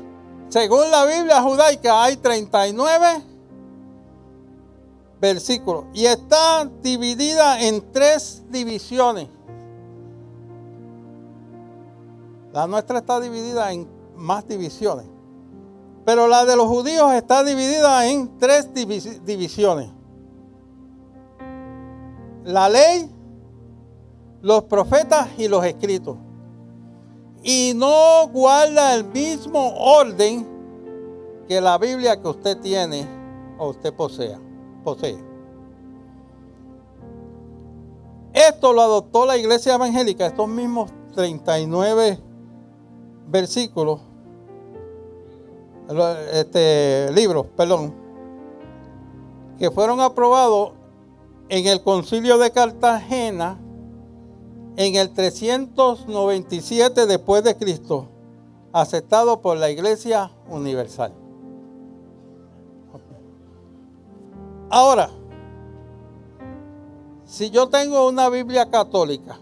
Según la Biblia judaica hay 39 versículos y está dividida en 3 divisiones. La nuestra está dividida en más divisiones. Pero la de los judíos está dividida en 3 divisiones. La ley, los profetas y los escritos. Y no guarda el mismo orden que la Biblia que usted tiene o usted posee. Esto lo adoptó la iglesia evangélica, estos mismos 39 versículos, libros, que fueron aprobados en el Concilio de Cartagena en el 397 después de Cristo, aceptado por la Iglesia Universal. Ahora, si yo tengo una Biblia católica,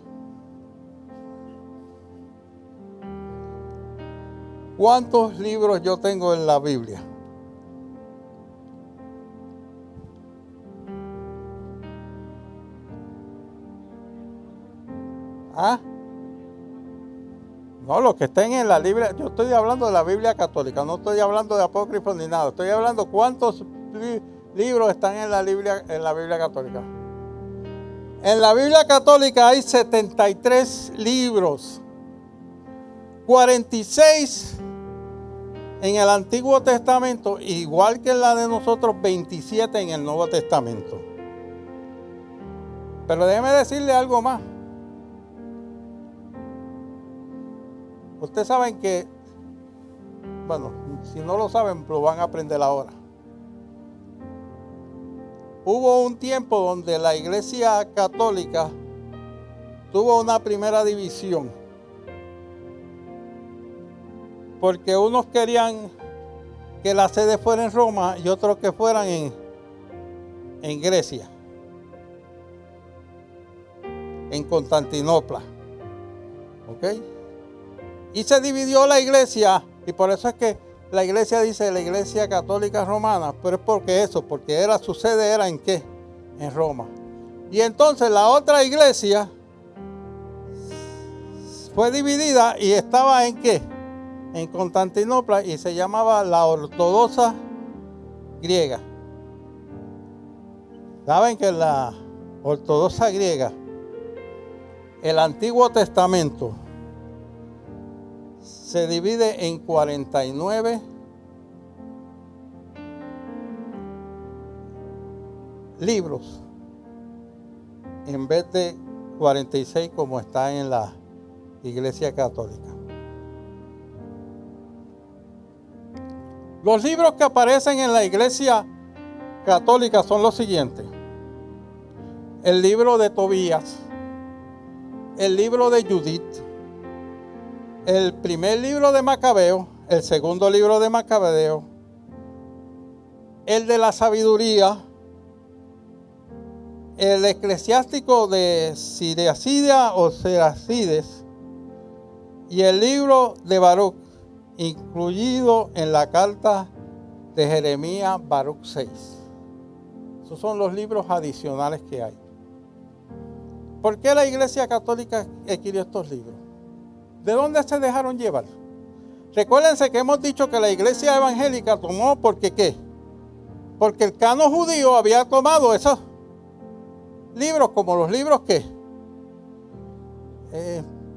¿cuántos libros yo tengo en la Biblia? ¿Ah? No, los que estén en la Biblia, yo estoy hablando de la Biblia católica, no estoy hablando de apócrifos ni nada, estoy hablando cuántos libros están en la Biblia católica. En la Biblia católica hay 73 libros, 46 en el Antiguo Testamento, igual que en la de nosotros, 27 en el Nuevo Testamento. Pero déjeme decirle algo más. Ustedes saben que, bueno, si no lo saben, lo van a aprender ahora. Hubo un tiempo donde la Iglesia Católica tuvo una primera división. Porque unos querían que la sede fuera en Roma y otros que fueran en Grecia, en Constantinopla. ¿Ok? Y se dividió la iglesia, y por eso es que la iglesia dice la Iglesia Católica Romana, pero es porque su sede era ¿en qué? En Roma. Y entonces la otra iglesia fue dividida y estaba ¿en qué? En Constantinopla, y se llamaba la ortodoxa griega. ¿Saben que la ortodoxa griega, el Antiguo Testamento, se divide en 49 libros en vez de 46 como está en la Iglesia Católica? Los libros que aparecen en la Iglesia Católica son los siguientes: el libro de Tobías, el libro de Judith, el primer libro de Macabeo, el segundo libro de Macabeo, el de la sabiduría, el eclesiástico de Siracida o Seracides y el libro de Baruch, incluido en la carta de Jeremías, Baruch 6. Esos son los libros adicionales que hay. ¿Por qué la Iglesia Católica adquirió estos libros? ¿De dónde se dejaron llevar? Recuérdense que hemos dicho que la Iglesia Evangélica tomó, ¿porque qué? Porque el canon judío había tomado esos libros como los libros que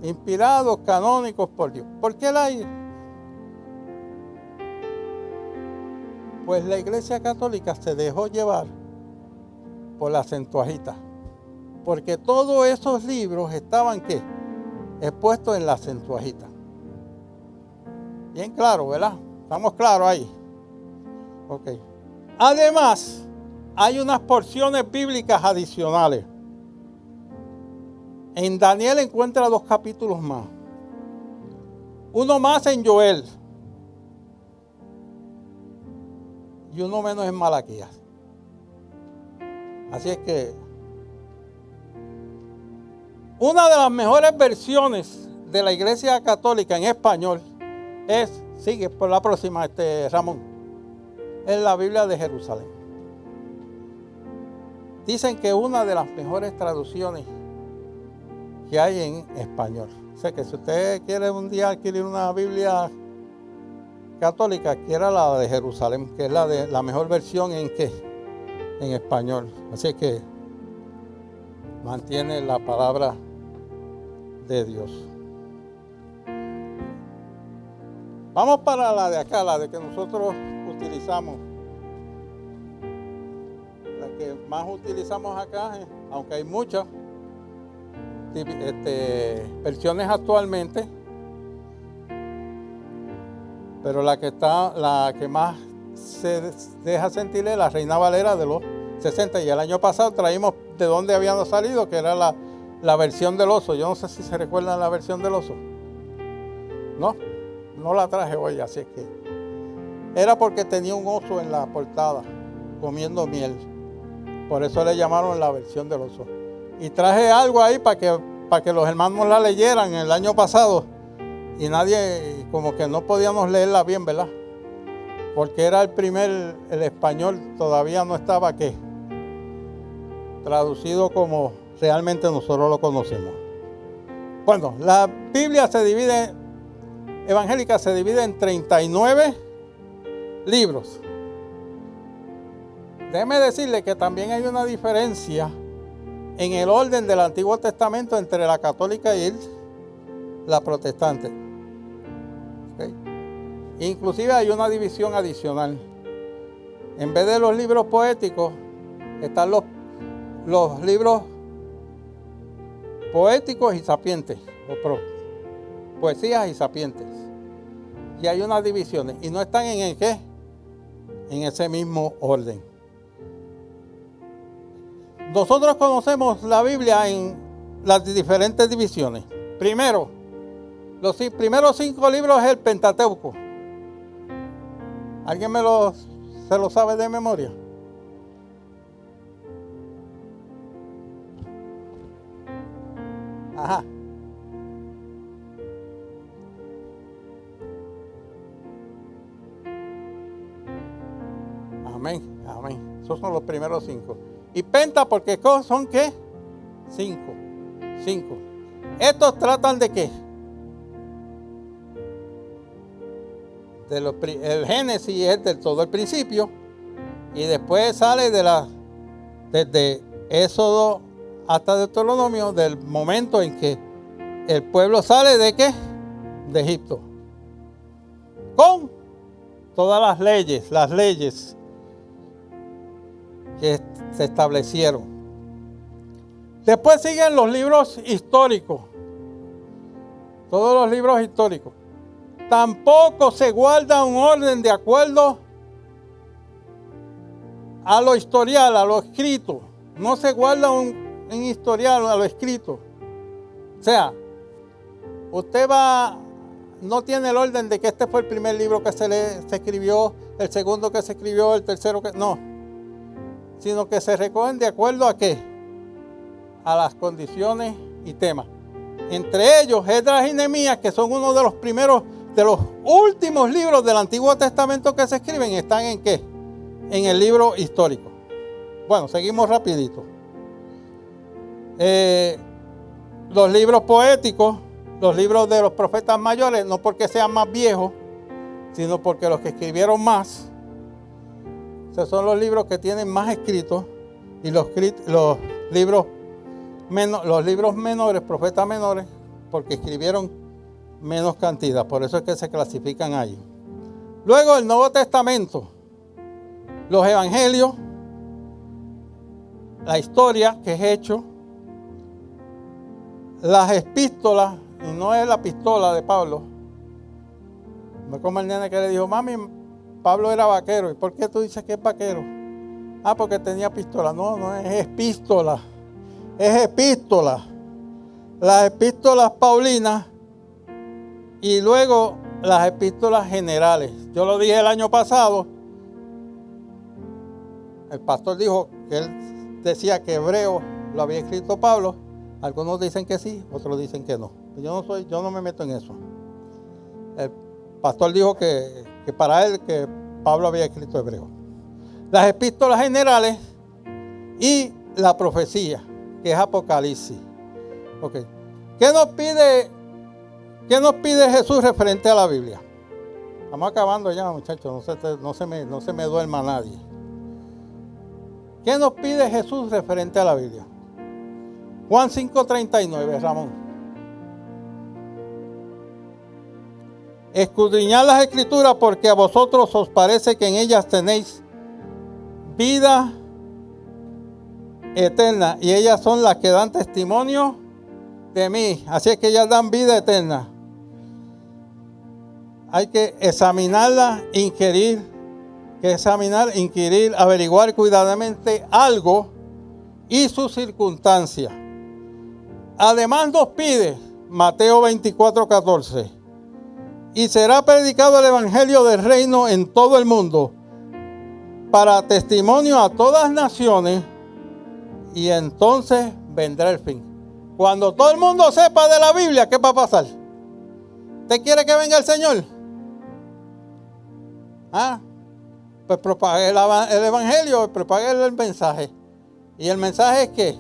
inspirados, canónicos por Dios. ¿Por qué Pues la Iglesia Católica se dejó llevar por la Septuaginta, porque todos esos libros estaban ¿qué? Expuestos en la Septuaginta. Bien claro, ¿verdad? Estamos claros ahí. Ok. Además, hay unas porciones bíblicas adicionales. En Daniel encuentra 2 capítulos más. Uno más en Joel. Y uno menos en Malaquías. Así es que una de las mejores versiones de la Iglesia Católica en español sigue por la próxima, Ramón, es la Biblia de Jerusalén. Dicen que una de las mejores traducciones que hay en español. O sea que si usted quiere un día adquirir una Biblia católica, quiera la de Jerusalén, que es la mejor versión en español. Así que mantiene la palabra de Dios. Vamos para la de acá, la de que nosotros utilizamos. La que más utilizamos acá, aunque hay muchas versiones actualmente, pero la que más se deja sentir es la Reina Valera de los 60. Y el año pasado traímos de dónde habíamos salido, que era la versión del oso. Yo no sé si se recuerdan la versión del oso. No la traje hoy, así es que era porque tenía un oso en la portada comiendo miel. Por eso le llamaron la versión del oso. Y traje algo ahí para que los hermanos la leyeran el año pasado. Y nadie, como que no podíamos leerla bien, ¿verdad? Porque era el español todavía no estaba traducido como realmente nosotros lo conocemos. Bueno, la Biblia evangélica se divide en 39 libros. Déjeme decirle que también hay una diferencia en el orden del Antiguo Testamento entre la católica y la protestante. ¿Okay? Inclusive hay una división adicional. En vez de los libros poéticos, están los libros poéticos y sapientes, poesías y sapientes. Y hay unas divisiones, y no están en ese mismo orden. Nosotros conocemos la Biblia en las diferentes divisiones. Primero, los primeros 5 libros es el Pentateuco. ¿Alguien se lo sabe de memoria? Ajá. Amén, amén. Esos son los primeros 5. ¿Y penta porque son qué? 5. Estos tratan de qué? El Génesis es del todo el principio. Y después sale desde Éxodo hasta Deuteronomio, del momento en que el pueblo sale de qué? De Egipto. Con todas las leyes que se establecieron. Después siguen los libros históricos. Todos los libros históricos. Tampoco se guarda un orden de acuerdo a lo historial, a lo escrito. No se guarda un historial a lo escrito. O sea, usted no tiene el orden de que este fue el primer libro que se escribió, el segundo que se escribió, el tercero que... No. Sino que se recogen de acuerdo a qué? a las condiciones y temas. Entre ellos, Esdras y Nehemías, que son uno de los primeros, de los últimos libros del Antiguo Testamento que se escriben, ¿están en qué? En el libro histórico. Bueno, seguimos rapidito. Los libros poéticos, los libros de los profetas mayores, no porque sean más viejos, sino porque los que escribieron más, esos son los libros que tienen más escritos, y los libros menores, profetas menores, porque escribieron menos cantidad, por eso es que se clasifican ahí. Luego el Nuevo Testamento, los evangelios, la historia que es hecho, las epístolas, y no es la pistola de Pablo. No como el nene que le dijo, mami, Pablo era vaquero. ¿Y por qué tú dices que es vaquero? Ah, porque tenía pistola. No, no es epístola. Es epístola. Las epístolas paulinas y luego las epístolas generales. Yo lo dije el año pasado. El pastor dijo que él decía que Hebreo lo había escrito Pablo. Algunos dicen que sí, otros dicen que no. Yo no me meto en eso. El pastor dijo que para él que Pablo había escrito Hebreo. Las epístolas generales y la profecía, que es Apocalipsis. Okay. ¿Qué nos pide Jesús referente a la Biblia? Estamos acabando ya, muchachos, no se me duerma nadie. ¿Qué nos pide Jesús referente a la Biblia? Juan 5:39, Ramón. Escudriñad las Escrituras porque a vosotros os parece que en ellas tenéis vida eterna y ellas son las que dan testimonio de mí. Así es que ellas dan vida eterna. Hay que examinarla, inquirir, averiguar cuidadosamente algo y sus circunstancias. Además nos pide Mateo 24:14. Y será predicado el evangelio del reino en todo el mundo para testimonio a todas naciones y entonces vendrá el fin. Cuando todo el mundo sepa de la Biblia, ¿qué va a pasar? ¿Usted quiere que venga el Señor? Pues propague el evangelio, propague el mensaje. Y el mensaje es ¿qué?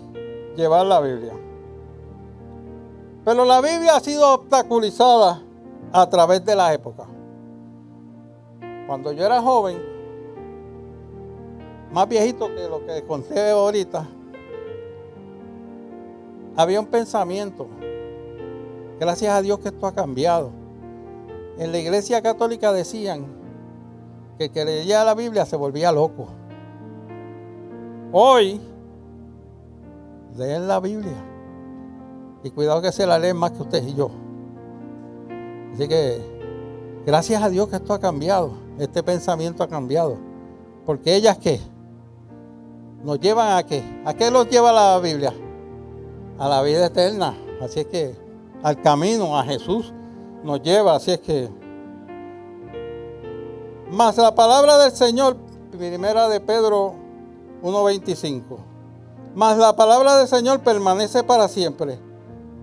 Llevar la Biblia. Pero la Biblia ha sido obstaculizada a través de la época. Cuando yo era joven, más viejito que lo que conté ahorita, había un pensamiento. Gracias a Dios que esto ha cambiado. En la iglesia católica decían que el que leía la Biblia se volvía loco. Hoy leen la Biblia. Y cuidado que se la leen más que usted y yo. Así que gracias a Dios que esto ha cambiado. Este pensamiento ha cambiado. Porque ellas ¿qué? Nos llevan ¿a qué? ¿A qué los lleva la Biblia? A la vida eterna. Así es que al camino, a Jesús nos lleva. Así es que más la palabra del Señor, primera de Pedro 1:25. Mas la palabra del Señor permanece para siempre.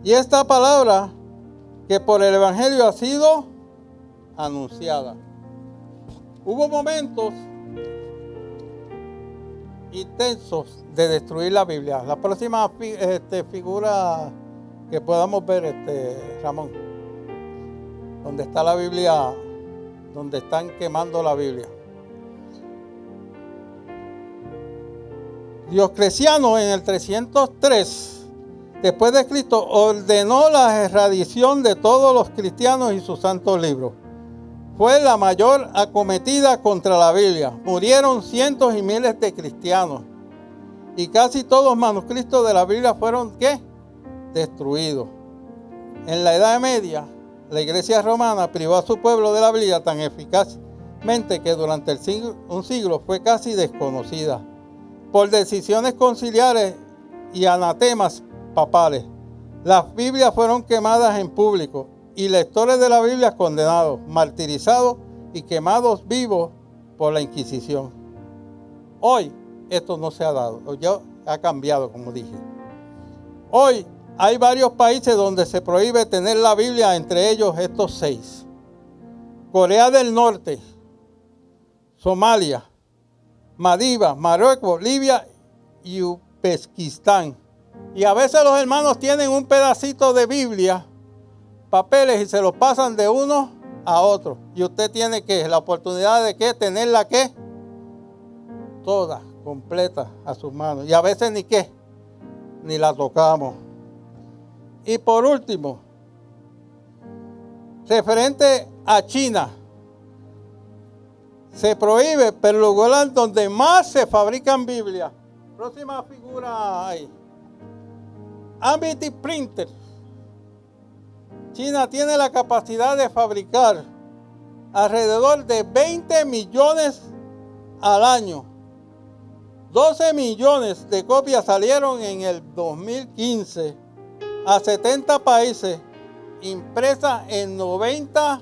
Y esta palabra que por el Evangelio ha sido anunciada. Hubo momentos intensos de destruir la Biblia. La próxima figura que podamos ver, Ramón, donde está la Biblia, donde están quemando la Biblia. Diocleciano en el 303 después de Cristo ordenó la erradicación de todos los cristianos y sus santos libros. Fue la mayor acometida contra la Biblia. Murieron cientos y miles de cristianos. Y casi todos los manuscritos de la Biblia fueron ¿qué? Destruidos. En la Edad Media, la Iglesia romana privó a su pueblo de la Biblia tan eficazmente que durante un siglo fue casi desconocida. Por decisiones conciliares y anatemas papales, las Biblias fueron quemadas en público y lectores de la Biblia condenados, martirizados y quemados vivos por la Inquisición. Hoy esto no se ha dado, ya ha cambiado, como dije. Hoy hay varios países donde se prohíbe tener la Biblia, entre ellos estos 6. Corea del Norte, Somalia, Maldivas, Marruecos, Libia y Uzbekistán. Y a veces los hermanos tienen un pedacito de Biblia, papeles, y se los pasan de uno a otro. Y usted tiene que, la oportunidad de que tenerla que toda, completa a sus manos. Y a veces ni la tocamos. Y por último, referente a China, se prohíbe, pero el lugar donde más se fabrican Biblias. Próxima figura ahí. Amity Printer. China tiene la capacidad de fabricar alrededor de 20 millones al año. 12 millones de copias salieron en el 2015 a 70 países, impresas en 90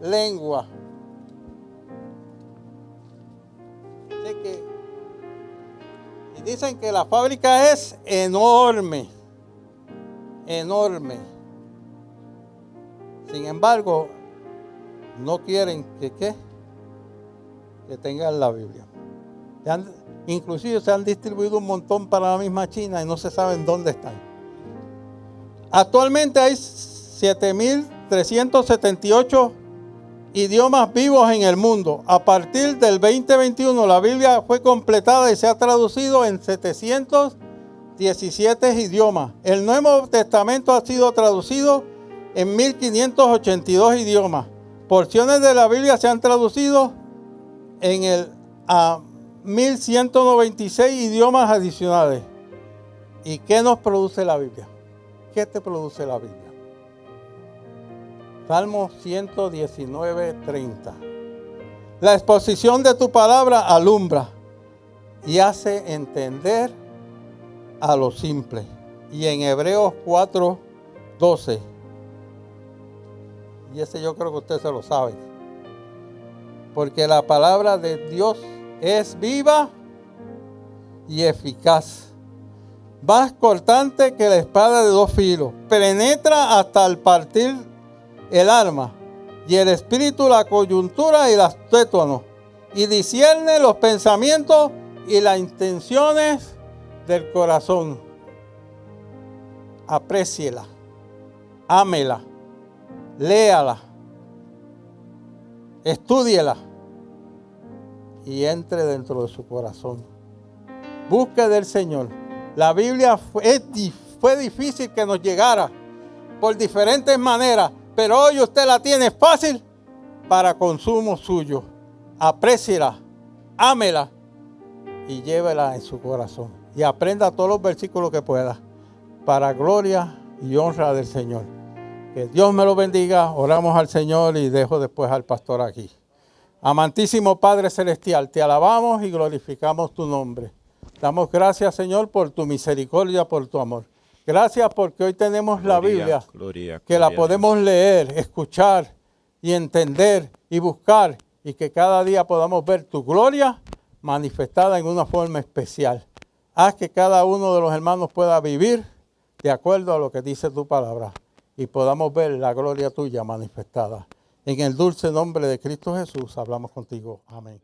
lenguas. Así que, y dicen que la fábrica es enorme, enorme. Sin embargo, no quieren que tengan la Biblia. Inclusive se han distribuido un montón para la misma China y no se saben dónde están. Actualmente hay 7.378 idiomas vivos en el mundo. A partir del 2021 la Biblia fue completada y se ha traducido en 717 idiomas. El Nuevo Testamento ha sido traducido en 1.582 idiomas. Porciones de la Biblia se han traducido a 1.196 idiomas adicionales. ¿Y qué nos produce la Biblia? ¿Qué te produce la Biblia? Salmo 119:30. La exposición de tu palabra alumbra y hace entender a los simples. Y en Hebreos 4:12. Y ese yo creo que usted se lo sabe. Porque la palabra de Dios es viva y eficaz, más cortante que la espada de 2 filos, penetra hasta el partir el alma y el espíritu, la coyuntura y las tuétanos, y discierne los pensamientos y las intenciones del corazón. Apréciela, ámela, léala, estúdiela y entre dentro de su corazón. Busque del Señor. La Biblia fue difícil que nos llegara por diferentes maneras, pero hoy usted la tiene fácil para consumo suyo. Apréciela, ámela y llévela en su corazón. Y aprenda todos los versículos que pueda, para gloria y honra del Señor. Que Dios me lo bendiga. Oramos al Señor y dejo después al pastor aquí. Amantísimo Padre Celestial, te alabamos y glorificamos tu nombre. Damos gracias, Señor, por tu misericordia, por tu amor. Gracias porque hoy tenemos la Biblia, que la podemos leer, escuchar y entender y buscar, y que cada día podamos ver tu gloria manifestada en una forma especial. Haz que cada uno de los hermanos pueda vivir de acuerdo a lo que dice tu palabra y podamos ver la gloria tuya manifestada. En el dulce nombre de Cristo Jesús hablamos contigo. Amén.